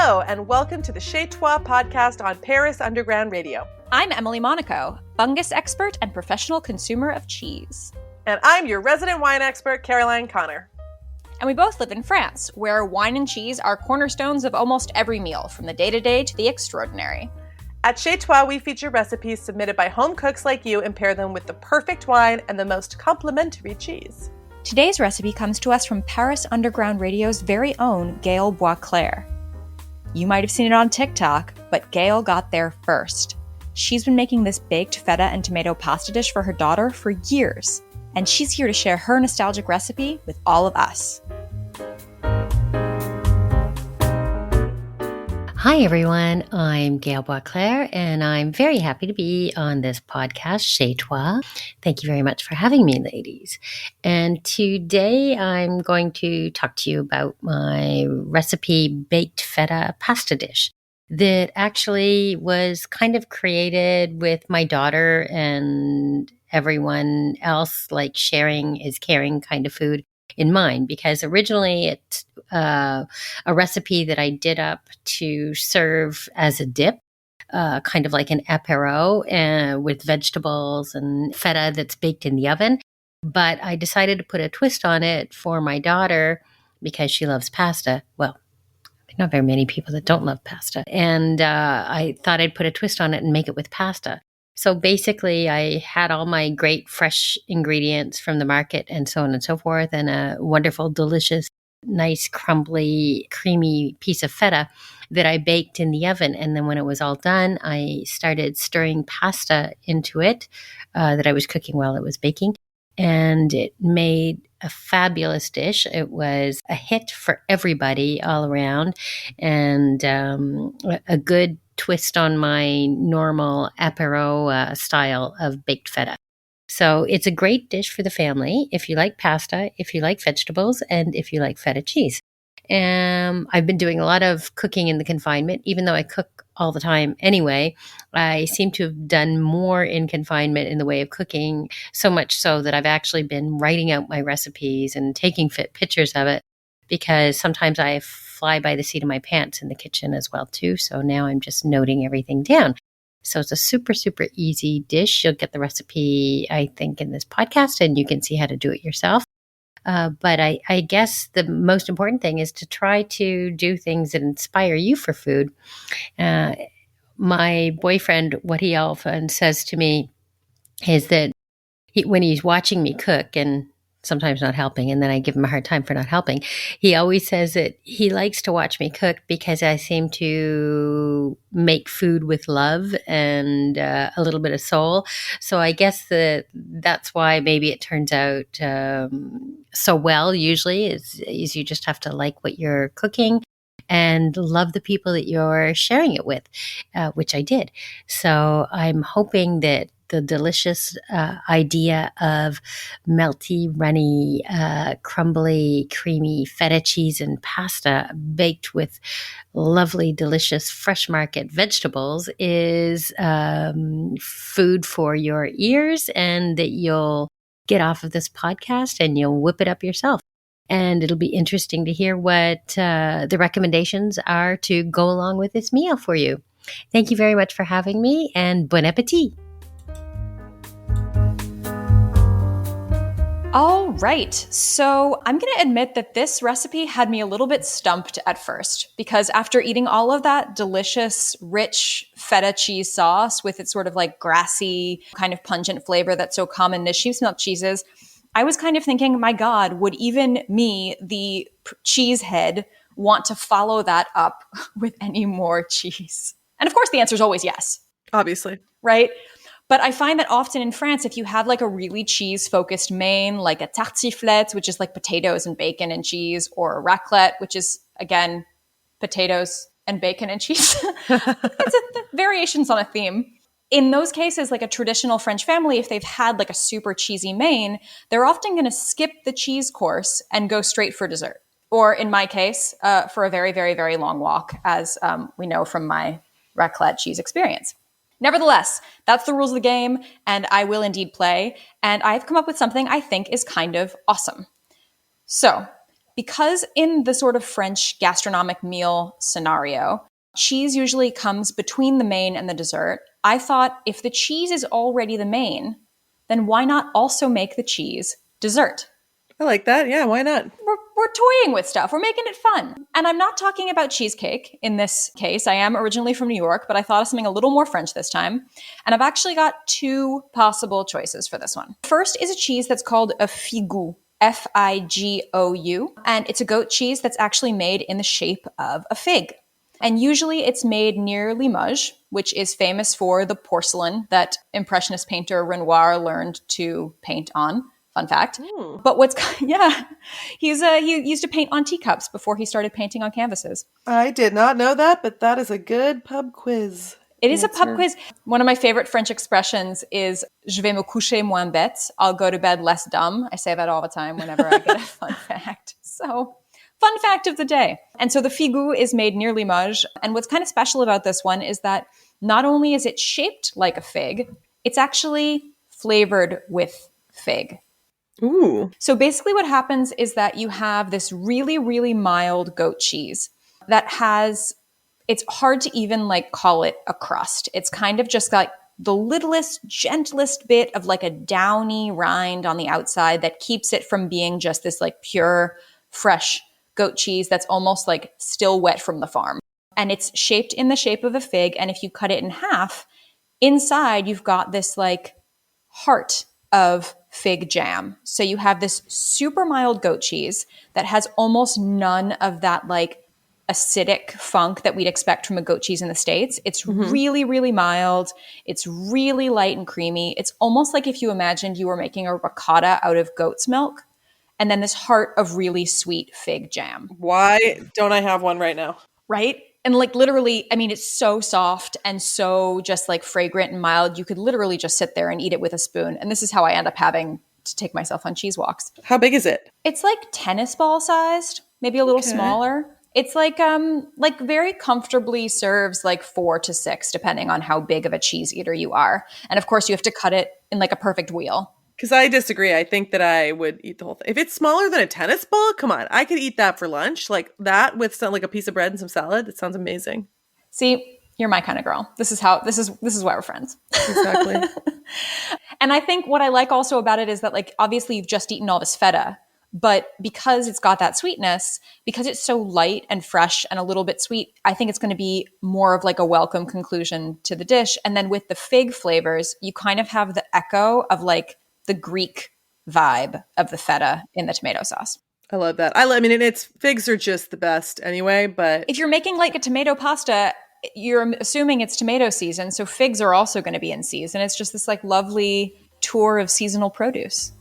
Hello, and welcome to the Chez Toi podcast on Paris Underground Radio. I'm Emily Monaco, fungus expert and professional consumer of cheese. And I'm your resident wine expert, Caroline Connor. And we both live in France, where wine and cheese are cornerstones of almost every meal, from the day-to-day to the extraordinary. At Chez Toi, we feature recipes submitted by home cooks like you and pair them with the perfect wine and the most complimentary cheese. Today's recipe comes to us from Paris Underground Radio's very own Gail Boisclair. You might have seen it on TikTok, but Gail got there first. She's been making this baked feta and tomato pasta dish for her daughter for years, and she's here to share her nostalgic recipe with all of us. Hi everyone, I'm Gail Boisclair, and I'm very happy to be on this podcast, Chez Toi. Thank you very much for having me, ladies. And today I'm going to talk to you about my recipe baked feta pasta dish that actually was kind of created with my daughter and everyone else, like sharing is caring kind of food in mind, because originally it's a recipe that I did up to serve as a dip, kind of like an apéro with vegetables and feta that's baked in the oven. But I decided to put a twist on it for my daughter because she loves pasta. Well, not very many people that don't love pasta. And I thought I'd put a twist on it and make it with pasta. So basically, I had all my great fresh ingredients from the market and so on and so forth, and a wonderful, delicious, nice, crumbly, creamy piece of feta that I baked in the oven. And then when it was all done, I started stirring pasta into it that I was cooking while it was baking. And it made a fabulous dish. It was a hit for everybody all around, and a good twist on my normal apéro style of baked feta. So it's a great dish for the family if you like pasta, if you like vegetables, and if you like feta cheese. I've been doing a lot of cooking in the confinement, even though I cook all the time anyway. I seem to have done more in confinement in the way of cooking, so much so that I've actually been writing out my recipes and taking fit pictures of it, because sometimes I fly by the seat of my pants in the kitchen as well too. So now I'm just noting everything down. So it's a super, super easy dish. You'll get the recipe, I think, in this podcast, and you can see how to do it yourself. But I guess the most important thing is to try to do things that inspire you for food. My boyfriend, what he often says to me is that when he's watching me cook and sometimes not helping, and then I give him a hard time for not helping, he always says that he likes to watch me cook because I seem to make food with love and a little bit of soul. So I guess that's why maybe it turns out so well usually is you just have to like what you're cooking and love the people that you're sharing it with, which I did. So I'm hoping that the delicious idea of melty, runny, crumbly, creamy feta cheese and pasta baked with lovely, delicious fresh market vegetables is food for your ears, and that you'll get off of this podcast and you'll whip it up yourself. And it'll be interesting to hear what the recommendations are to go along with this meal for you. Thank you very much for having me, and bon appetit. All right, so I'm going to admit that this recipe had me a little bit stumped at first, because after eating all of that delicious, rich feta cheese sauce with its sort of like grassy, kind of pungent flavor that's so common to sheep's milk cheeses, I was kind of thinking, my God, would even me, the cheese head, want to follow that up with any more cheese? And of course, the answer is always yes. Obviously. Right? But I find that often in France, if you have like a really cheese-focused main, like a tartiflette, which is like potatoes and bacon and cheese, or a raclette, which is, again, potatoes and bacon and cheese. It's variations on a theme. In those cases, like a traditional French family, if they've had like a super cheesy main, they're often going to skip the cheese course and go straight for dessert. Or in my case, for a very, very, very long walk, as we know from my raclette cheese experience. Nevertheless, that's the rules of the game, and I will indeed play. And I've come up with something I think is kind of awesome. So because in the sort of French gastronomic meal scenario, cheese usually comes between the main and the dessert, I thought if the cheese is already the main, then why not also make the cheese dessert? I like that. Yeah, why not? We're toying with stuff. We're making it fun. And I'm not talking about cheesecake in this case. I am originally from New York, but I thought of something a little more French this time. And I've actually got two possible choices for this one. First is a cheese that's called a figou, Figou. And it's a goat cheese that's actually made in the shape of a fig. And usually it's made near Limoges, which is famous for the porcelain that Impressionist painter Renoir learned to paint on. Fun fact. But he used to paint on teacups before he started painting on canvases. I did not know that, but that is a good pub quiz. It is a pub quiz. One of my favorite French expressions is "je vais me coucher moins bête." I'll go to bed less dumb. I say that all the time whenever I get a fun fact. So, fun fact of the day. And so the figou is made near Limoges. And what's kind of special about this one is that not only is it shaped like a fig, it's actually flavored with fig. Ooh. So basically what happens is that you have this really, really mild goat cheese that has, it's hard to even like call it a crust. It's kind of just like the littlest, gentlest bit of like a downy rind on the outside that keeps it from being just this like pure, fresh goat cheese that's almost like still wet from the farm. And it's shaped in the shape of a fig. And if you cut it in half, inside you've got this like heart of fig jam. So you have this super mild goat cheese that has almost none of that like acidic funk that we'd expect from a goat cheese in the States. It's really, really mild. It's really light and creamy. It's almost like if you imagined you were making a ricotta out of goat's milk and then this heart of really sweet fig jam. Why don't I have one right now? Right? And like literally, I mean, it's so soft and so just like fragrant and mild. You could literally just sit there and eat it with a spoon. And this is how I end up having to take myself on cheese walks. How big is it? It's like tennis ball sized, maybe a little smaller. It's like very comfortably serves like 4 to 6, depending on how big of a cheese eater you are. And of course you have to cut it in like a perfect wheel. Because I disagree. I think that I would eat the whole thing. If it's smaller than a tennis ball, come on. I could eat that for lunch. Like that with some, like a piece of bread and some salad. That sounds amazing. See, you're my kind of girl. This is why we're friends. Exactly. And I think what I like also about it is that like obviously you've just eaten all this feta, but because it's got that sweetness, because it's so light and fresh and a little bit sweet, I think it's going to be more of like a welcome conclusion to the dish. And then with the fig flavors, you kind of have the echo of like the Greek vibe of the feta in the tomato sauce. I love that. I mean, it's figs are just the best anyway, but if you're making like a tomato pasta, you're assuming it's tomato season. So figs are also going to be in season. It's just this like lovely tour of seasonal produce.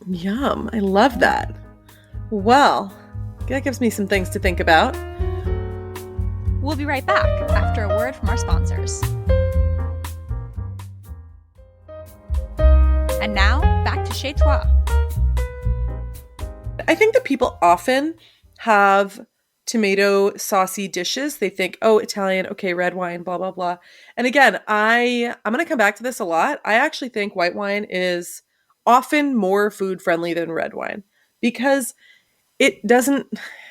Yum. I love that. Well, that gives me some things to think about. We'll be right back after a word from our sponsors. And now, back to Chez Toi. I think that people often have tomato saucy dishes. They think, oh, Italian, okay, red wine, blah, blah, blah. And again, I'm going to come back to this a lot. I actually think white wine is often more food friendly than red wine because it doesn't,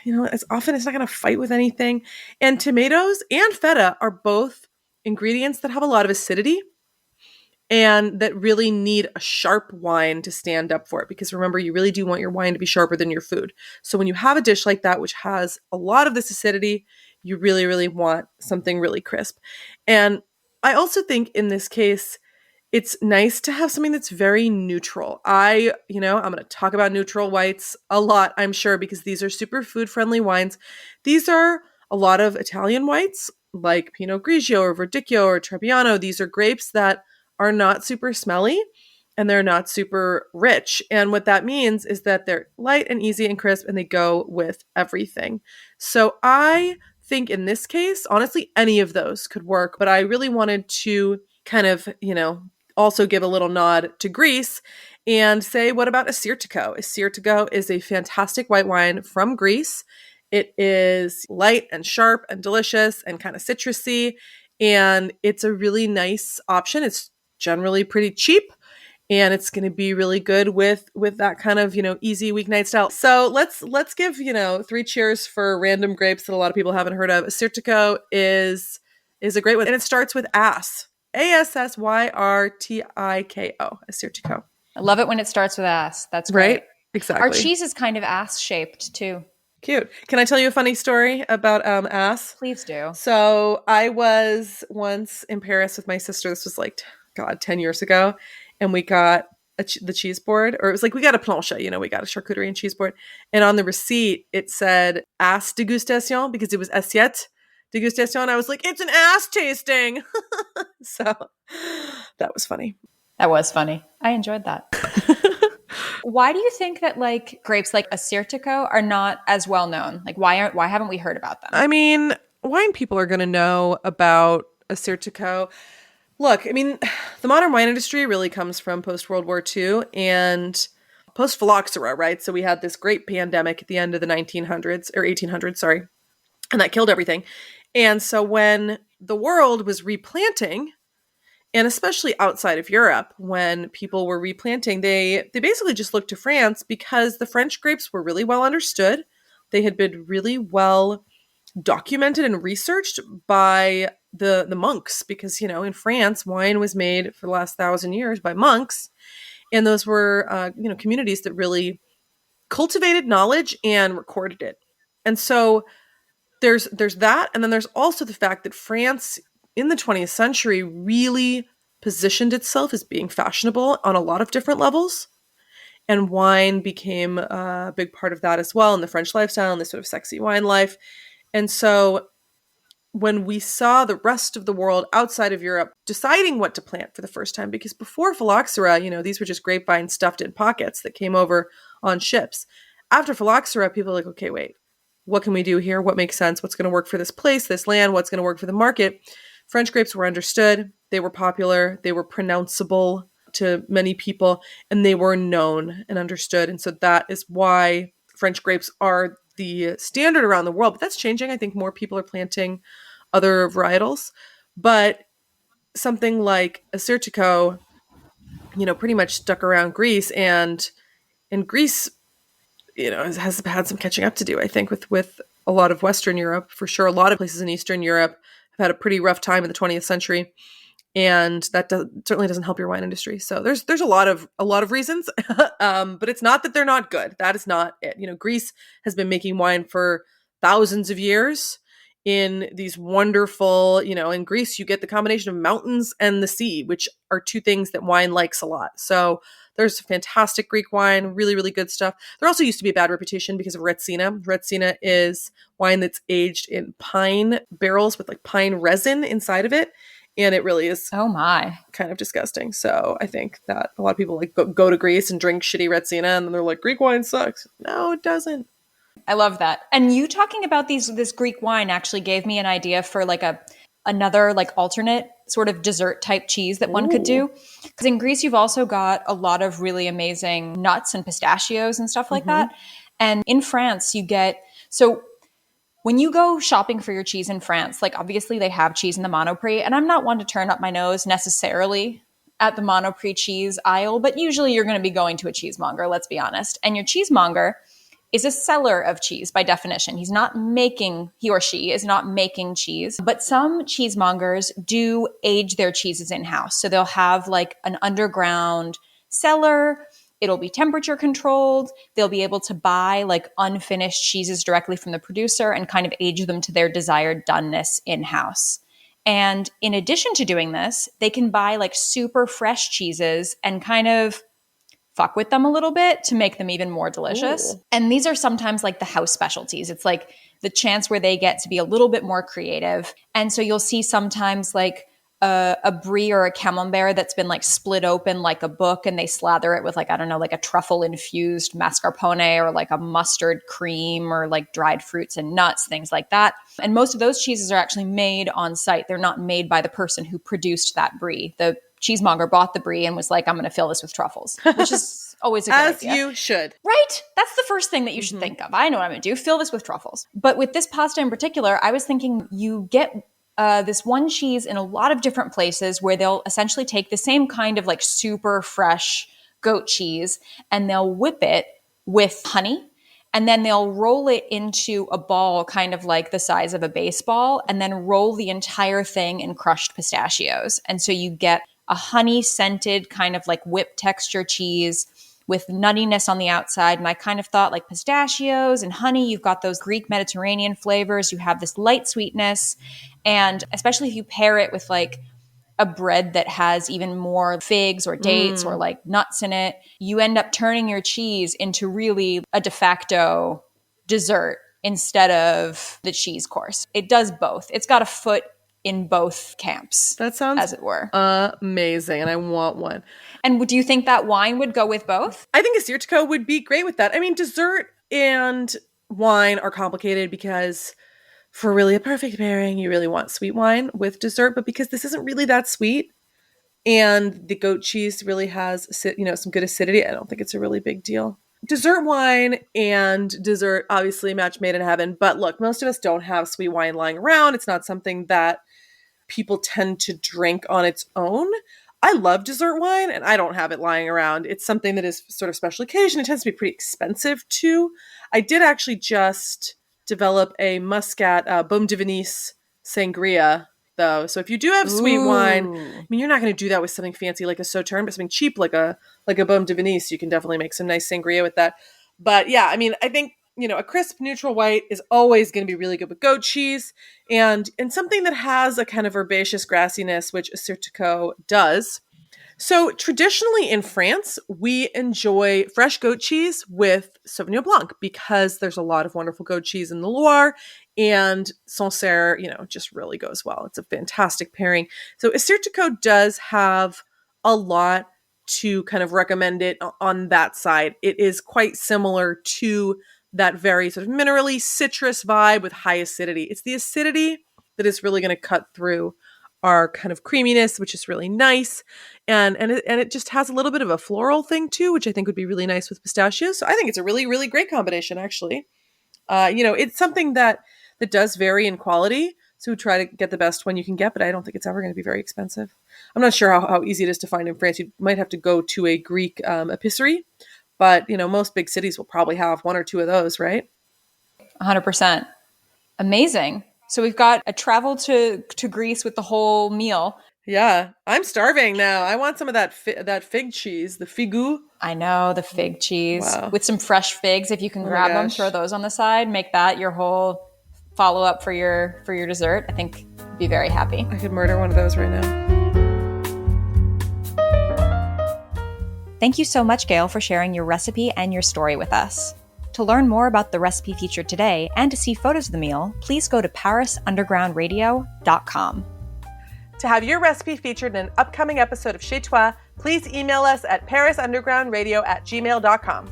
it's not going to fight with anything. And tomatoes and feta are both ingredients that have a lot of acidity and that really need a sharp wine to stand up for it. Because remember, you really do want your wine to be sharper than your food. So when you have a dish like that, which has a lot of this acidity, you really, really want something really crisp. And I also think in this case, it's nice to have something that's very neutral. I'm going to talk about neutral whites a lot, I'm sure, because these are super food friendly wines. These are a lot of Italian whites like Pinot Grigio or Verdicchio or Trebbiano. These are grapes that are not super smelly and they're not super rich. And what that means is that they're light and easy and crisp and they go with everything. So I think in this case, honestly, any of those could work, but I really wanted to kind of, also give a little nod to Greece and say, what about Assyrtiko? Assyrtiko is a fantastic white wine from Greece. It is light and sharp and delicious and kind of citrusy, and it's a really nice option. It's generally pretty cheap, and it's going to be really good with that kind of, easy weeknight style. So let's give, 3 cheers for random grapes that a lot of people haven't heard of. Assyrtiko is a great one, and it starts with ass. Assyrtiko. Assyrtiko. I love it when it starts with ass. That's great. Right? Exactly. Our cheese is kind of ass shaped too. Cute. Can I tell you a funny story about ass? Please do. So I was once in Paris with my sister. This was 10 years ago. And we got the cheese board, or it was we got a planche, we got a charcuterie and cheese board. And on the receipt, it said ass degustation because it was assiette degustation. And I was like, it's an ass tasting. So that was funny. That was funny. I enjoyed that. Why do you think that grapes like Assyrtiko are not as well known? Why haven't we heard about them? I mean, wine people are going to know about Assyrtiko. Look, I mean, the modern wine industry really comes from post-World War II and post-phylloxera, right? So we had this great pandemic at the end of the 1900s, or 1800s, sorry, and that killed everything. And so when the world was replanting, and especially outside of Europe, when people were replanting, they basically just looked to France because the French grapes were really well understood. They had been really well documented and researched by the monks because, in France, wine was made for the last 1,000 years by monks. And those were, communities that really cultivated knowledge and recorded it. And so there's that. And then there's also the fact that France in the 20th century really positioned itself as being fashionable on a lot of different levels. And wine became a big part of that as well in the French lifestyle and this sort of sexy wine life. And so when we saw the rest of the world outside of Europe deciding what to plant for the first time, because before phylloxera, these were just grapevines stuffed in pockets that came over on ships. After phylloxera, people are like, okay, wait, what can we do here? What makes sense? What's going to work for this place, this land? What's going to work for the market? French grapes were understood. They were popular. They were pronounceable to many people, and they were known and understood. And so that is why French grapes are the standard around the world. But that's changing. I think more people are planting other varietals. But something like Assyrtiko, pretty much stuck around Greece, and Greece, has had some catching up to do, I think, with a lot of Western Europe, for sure. A lot of places in Eastern Europe have had a pretty rough time in the 20th century. And that certainly doesn't help your wine industry. So there's a lot of reasons, but it's not that they're not good. That is not it. Greece has been making wine for thousands of years in these wonderful, in Greece, you get the combination of mountains and the sea, which are two things that wine likes a lot. So there's fantastic Greek wine, really, really good stuff. There also used to be a bad reputation because of Retsina. Retsina is wine that's aged in pine barrels with pine resin inside of it. And it really is kind of disgusting. So I think that a lot of people go to Greece and drink shitty Retsina and then they're like, Greek wine sucks. No, it doesn't. I love that. And you talking about this Greek wine actually gave me an idea for another alternate sort of dessert type cheese that one could do. Because in Greece, you've also got a lot of really amazing nuts and pistachios and stuff like that. And in France, when you go shopping for your cheese in France, obviously they have cheese in the Monoprix, and I'm not one to turn up my nose necessarily at the Monoprix cheese aisle, but usually you're going to be going to a cheesemonger, let's be honest. And your cheesemonger is a seller of cheese by definition. He or she is not making cheese, but some cheesemongers do age their cheeses in-house. So they'll have an underground cellar. It'll be temperature controlled. They'll be able to buy unfinished cheeses directly from the producer and kind of age them to their desired doneness in-house. And in addition to doing this, they can buy super fresh cheeses and kind of fuck with them a little bit to make them even more delicious. Ooh. And these are sometimes the house specialties. It's the chance where they get to be a little bit more creative. And so you'll see sometimes a brie or a camembert that's been split open like a book, and they slather it with a truffle infused mascarpone or a mustard cream or dried fruits and nuts, things like that. And most of those cheeses are actually made on site. They're not made by the person who produced that brie. The cheesemonger bought the brie and was like, I'm going to fill this with truffles, which is always a good idea. As you should. Right? That's the first thing that you should think of. I know what I'm going to do. Fill this with truffles. But with this pasta in particular, I was thinking you get this one cheese in a lot of different places where they'll essentially take the same kind of like super fresh goat cheese and they'll whip it with honey. And then they'll roll it into a ball kind of like the size of a baseball and then roll the entire thing in crushed pistachios. And so you get a honey scented kind of like whipped texture cheese with nuttiness on the outside. And I kind of thought like pistachios and honey, you've got those Greek Mediterranean flavors. You have this light sweetness. And especially if you pair it with like a bread that has even more figs or dates or like nuts in it, you end up turning your cheese into really a de facto dessert instead of the cheese course. It does both. It's got a foot in both camps. That sounds as it were amazing, and I want one. And do you think that wine would go with both? I think a Sirtico would be great with that. I mean, dessert and wine are complicated because for really a perfect pairing, you really want sweet wine with dessert, but because this isn't really that sweet and the goat cheese really has, some good acidity, I don't think it's a really big deal. Dessert wine and dessert, obviously match made in heaven, but look, most of us don't have sweet wine lying around. It's not something that people tend to drink on its own. I love dessert wine and I don't have it lying around. It's something that is sort of special occasion. It tends to be pretty expensive too. I did actually just develop a Muscat Baume de Venise sangria, though. So if you do have sweet wine, I mean, you're not going to do that with something fancy like a Sauterne, but something cheap like a Baume de Venise, you can definitely make some nice sangria with that. But yeah, I mean, I think, a crisp neutral white is always going to be really good with goat cheese, and something that has a kind of herbaceous grassiness, which a Sirtico does. So traditionally in France, we enjoy fresh goat cheese with Sauvignon Blanc because there's a lot of wonderful goat cheese in the Loire, and Sancerre, just really goes well. It's a fantastic pairing. So a Sirtico does have a lot to kind of recommend it on that side. It is quite similar to that very sort of minerally citrus vibe with high acidity. It's the acidity that is really going to cut through our kind of creaminess, which is really nice. And it just has a little bit of a floral thing too, which I think would be really nice with pistachios. So I think it's a really, really great combination, actually. It's something that does vary in quality. So try to get the best one you can get, but I don't think it's ever going to be very expensive. I'm not sure how easy it is to find in France. You might have to go to a Greek epicerie, but most big cities will probably have one or two of those, right? 100%. Amazing. So we've got a travel to Greece with the whole meal. Yeah, I'm starving now. I want some of that fig cheese, the figou. I know, the fig cheese. Wow. With some fresh figs, if you can grab them, throw those on the side, make that your whole follow-up for your dessert. I think you'd be very happy. I could murder one of those right now. Thank you so much, Gail, for sharing your recipe and your story with us. To learn more about the recipe featured today and to see photos of the meal, please go to parisundergroundradio.com. To have your recipe featured in an upcoming episode of Chez Toi, please email us at parisundergroundradio@gmail.com.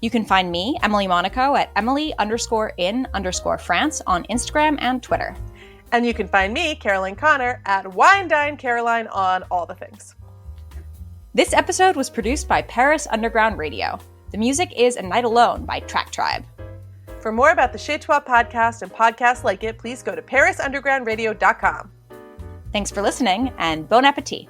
You can find me, Emily Monaco, at Emily_in_France on Instagram and Twitter. And you can find me, Caroline Connor, at Wine Dine Caroline on all the things. This episode was produced by Paris Underground Radio. The music is A Night Alone by Track Tribe. For more about the Chez Toi podcast and podcasts like it, please go to parisundergroundradio.com. Thanks for listening, and bon appetit.